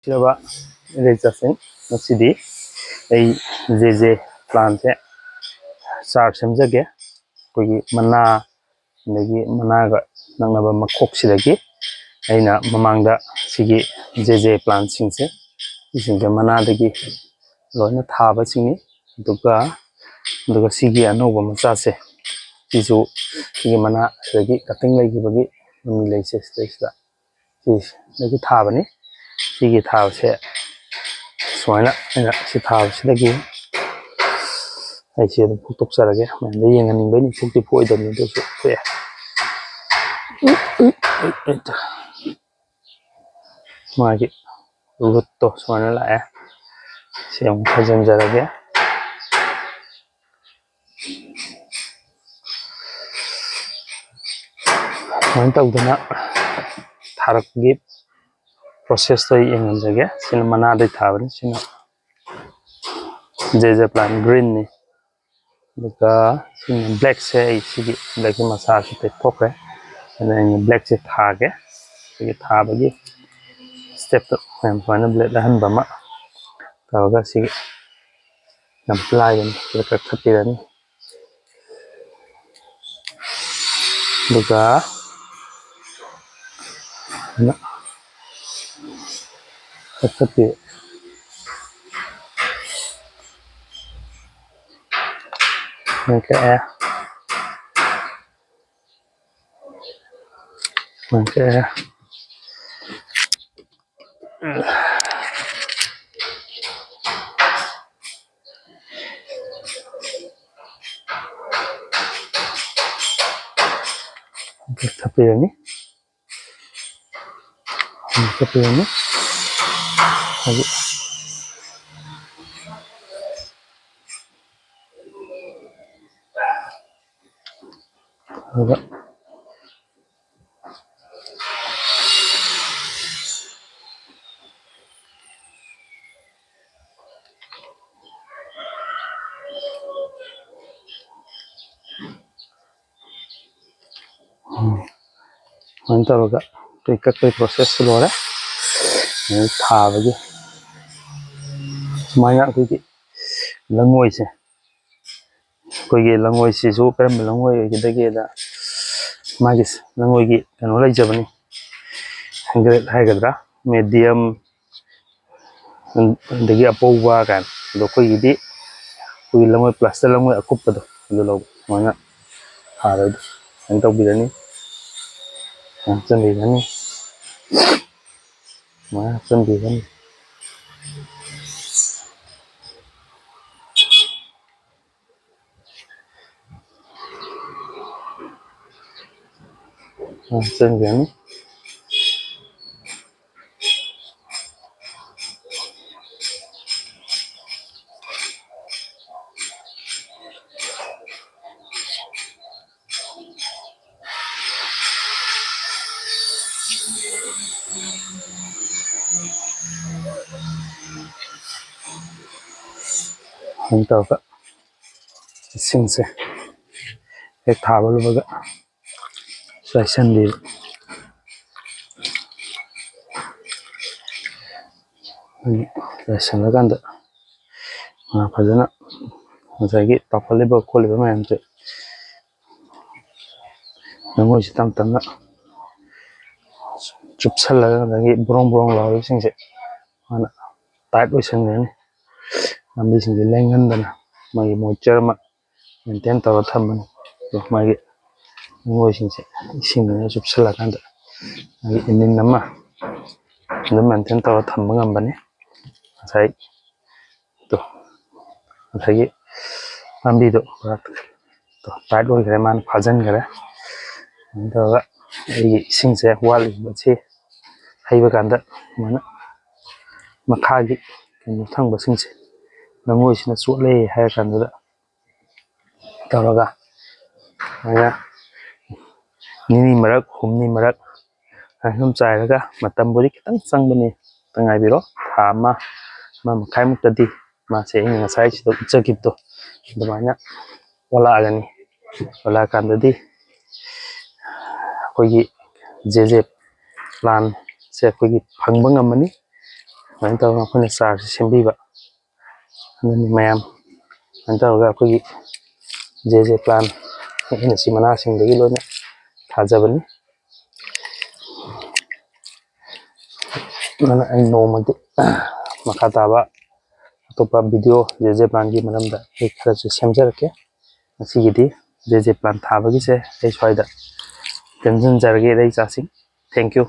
ꯆꯕ ꯔꯦꯖꯁꯤꯡ ꯃꯁꯤꯗꯤ ꯑꯩ ꯖꯦ ꯄ꯭ꯂꯥꯟꯁꯦ ꯆꯥꯔ ꯁꯦꯝꯖꯒꯦ ꯑꯩꯈꯣꯏꯒꯤ ꯃꯅꯥ ꯑꯗꯒꯤ ꯃꯅꯥꯒ ꯅꯛꯅꯕ ꯃꯈꯣꯛꯁꯤꯗꯒꯤ ꯑꯩꯅ ꯃꯃꯥꯡꯗ ꯁꯤꯒꯤ ꯖꯦ ꯄ꯭ꯂꯥꯟꯁꯤꯡꯁꯦ ꯁꯤꯁꯤꯡꯁꯦ ꯃꯅꯥꯗꯒꯤ ꯂꯣꯏꯅ ꯊꯥꯕꯁꯤꯡꯅꯤ ꯑꯗꯨꯒ ꯁꯤꯒꯤ ꯑꯅꯧꯕ ꯃꯆꯥꯁꯦ ꯁꯤꯁꯨ ꯁꯤꯒꯤ ꯃꯅꯥ ꯁꯤꯗꯒꯤ ꯀꯠꯇꯤꯡ ꯂꯩꯈꯤꯕꯒꯤ ꯃꯃꯤ ꯂꯩꯁꯦ ꯁꯤꯗꯩꯁꯤꯗ ꯁꯤꯗꯒꯤ ꯊꯥꯕꯅꯤ ꯁꯤꯒꯤ ꯊꯥꯕꯁꯦ ꯁꯨꯃꯥꯏꯅ ꯑꯩꯅ ꯁꯤ ꯊꯥꯕꯁꯤꯗꯒꯤ ꯑꯩꯁꯦ ꯑꯗꯨꯝ ꯐꯨꯛꯇꯣꯛꯆꯔꯒꯦ ꯃꯌꯥꯝꯗ ꯌꯦꯡꯍꯟꯅꯤꯡꯕꯩꯅꯤ ꯐꯨꯛꯇꯤ ꯐꯨꯛꯑꯣꯏꯗꯕꯅꯤ ꯑꯗꯨꯁꯨ ꯐꯨꯛꯑꯦ ꯃꯥꯒꯤ ꯔꯨꯠꯇꯣ ꯁꯨꯃꯥꯏꯅ ꯂꯥꯛꯑꯦ ꯁꯤ ꯑꯃꯨꯛ ꯐꯖꯟꯖꯔꯒꯦ ꯁꯨꯃꯥꯏꯅ ꯇꯧꯗꯅ ꯊꯥꯔꯛꯄꯒꯤ ꯄ꯭ꯔꯣꯁꯦꯁꯇꯣ ꯑꯩ ꯌꯦꯡꯍꯟꯖꯒꯦ ꯁꯤꯅ ꯃꯅꯥꯗꯩ ꯊꯥꯕꯅꯤ ꯁꯤꯅ ꯖꯦ ꯄ꯭ꯂꯥꯟ ꯒ꯭ꯔꯤꯟꯅꯤ ꯑꯗꯨꯒ ꯁꯤꯅ ꯕ꯭ꯂꯦꯛꯁꯦ ꯑꯩ ꯁꯤꯒꯤ ꯕ꯭ꯂꯦꯛꯀꯤ ꯃꯁꯥꯁꯤ ꯇꯦꯛꯊꯣꯛꯈ꯭ꯔꯦ ꯑꯗꯨꯅ ꯑꯩꯅ ꯕ꯭ꯂꯦꯛꯁꯦ ꯊꯥꯒꯦ ꯁꯤꯒꯤ ꯊꯥꯕꯒꯤ ꯁ꯭ꯇꯦꯞꯇꯣ ꯃꯌꯥꯝ ꯁꯨꯃꯥꯏꯅ ꯕ꯭ꯂꯦꯛ ꯑꯍꯟꯕ ꯑꯃ ꯇꯧꯔꯒ ꯁꯤꯒꯤ ꯌꯥꯝ ꯂꯥꯏꯒꯅꯤ ꯁꯤꯗ ꯀꯛꯊꯠꯄꯤꯔꯅꯤ ꯑꯗꯨꯒ ꯀꯛꯊꯠꯄꯤ ꯀꯛꯑꯦ ꯀꯛꯑꯦ ꯀꯛꯊꯠꯄꯤꯔꯅꯤ ꯀꯛꯊꯠꯄꯤꯔꯅꯤ ꯑꯗꯨꯒ ꯁꯨꯃꯥꯏꯅ ꯇꯧꯔꯒ ꯑꯩꯈꯣꯏ ꯀꯛꯄꯒꯤ ꯄ꯭ꯔꯣꯁꯦꯁꯁꯨ ꯂꯣꯏꯔꯦ ꯊꯥꯕꯒꯤ ꯁꯨꯃꯥꯏꯅ ꯑꯩꯈꯣꯏꯒꯤ ꯂꯉꯣꯏꯁꯦ ꯑꯩꯈꯣꯏꯒꯤ ꯂꯉꯣꯏꯁꯤꯁꯨ ꯀꯔꯝꯕ ꯂꯉꯣꯏ ꯑꯣꯏꯒꯗꯒꯦꯗ ꯃꯥꯒꯤ ꯂꯉꯣꯏꯒꯤ ꯀꯩꯅꯣ ꯂꯩꯖꯕꯅꯤ ꯍꯦꯡꯒ꯭ꯔꯦꯠ ꯍꯥꯏꯒꯗ꯭ꯔꯥ ꯃꯦꯗꯤꯌꯝ ꯑꯗꯒꯤ ꯑꯄꯧꯕ ꯀꯥꯏꯅ ꯑꯗꯣ ꯑꯩꯈꯣꯏꯒꯤꯗꯤ ꯑꯩꯈꯣꯏꯒꯤ ꯂꯉꯣꯏ ꯄ꯭ꯂꯁꯇ ꯂꯉꯣꯏ ꯑꯀꯨꯞꯄꯗꯣ ꯑꯗꯨ ꯂꯧꯕ ꯁꯨꯃꯥꯏꯅ ꯊꯥꯔꯣꯏꯗꯣ ꯁꯨꯃꯥꯏꯅ ꯇꯧꯕꯤꯔꯅꯤ ꯍꯥꯞꯆꯤꯟꯕꯤꯔꯅꯤ ꯁꯨꯃꯥꯏꯅ ꯍꯥꯞꯆꯤꯟꯕꯤꯔꯅꯤ hapchingani tauka isingse hek thaba lubaga swaisanbi swaisanlaganda fajana ngasagi tawkhaliba kholiba mayamse nangoi tam tamna chupsalaga ngagi brong brong lawi singse ana tight oisangrani lambi singse lenghandana magi moisture ma maintain tawra thamani magi ngoi singse isingna chupsalaganda magi inin nama nda maintain tawra thamba ngambani sai to ngagi lambi do to tight oigre man phajangre ndaga ai isingse wali bachi haiba kanda mana makhagi kenu thangba singse nangoi sina chotle hai kanda tawraga aya nini marak humni marak hum chairaga matamburi kitang changbani tangai biro thama ma makhai muktadi ma se inga sai chido chakipto dumana wala agani wala kandadi koigi jeje plan se koigi phangba ngamani ꯑꯗꯨꯃꯥꯏꯅ ꯇꯧꯔꯒ ꯑꯩꯈꯣꯏꯅ ꯆꯥꯔꯁꯤ ꯁꯦꯝꯕꯤꯕ ꯑꯗꯨꯅꯤ ꯃꯌꯥꯝ ꯑꯗꯨꯃꯥꯏꯅ ꯇꯧꯔꯒ ꯑꯩꯈꯣꯏꯒꯤ ꯖꯦ ꯄ꯭ꯂꯥꯟ ꯑꯩꯅ ꯁꯤ ꯃꯅꯥꯁꯤꯡꯗꯒꯤ ꯂꯣꯏꯅ ꯊꯥꯖꯕꯅꯤ ꯑꯗꯨꯅ ꯑꯩ ꯅꯣꯡꯃꯗꯤ ꯃꯈꯥ ꯇꯥꯕ ꯑꯇꯣꯞꯄ ꯚꯤꯗꯤꯑꯣ ꯖꯦ ꯄ꯭ꯂꯥꯟꯒꯤ ꯃꯔꯝꯗ ꯑꯩ ꯈꯔꯁꯨ ꯁꯦꯝꯖꯔꯛꯀꯦ ꯉꯁꯤꯒꯤꯗꯤ ꯖꯦ ꯄ꯭ꯂꯥꯟ ꯊꯥꯕꯒꯤꯁꯦ ꯑꯩ ꯁ꯭ꯋꯥꯏꯗ ꯇꯦꯟꯁꯤꯟꯖꯔꯒꯦ ꯏꯆꯥꯁꯤꯡ ꯊꯦꯡꯛ ꯌꯨ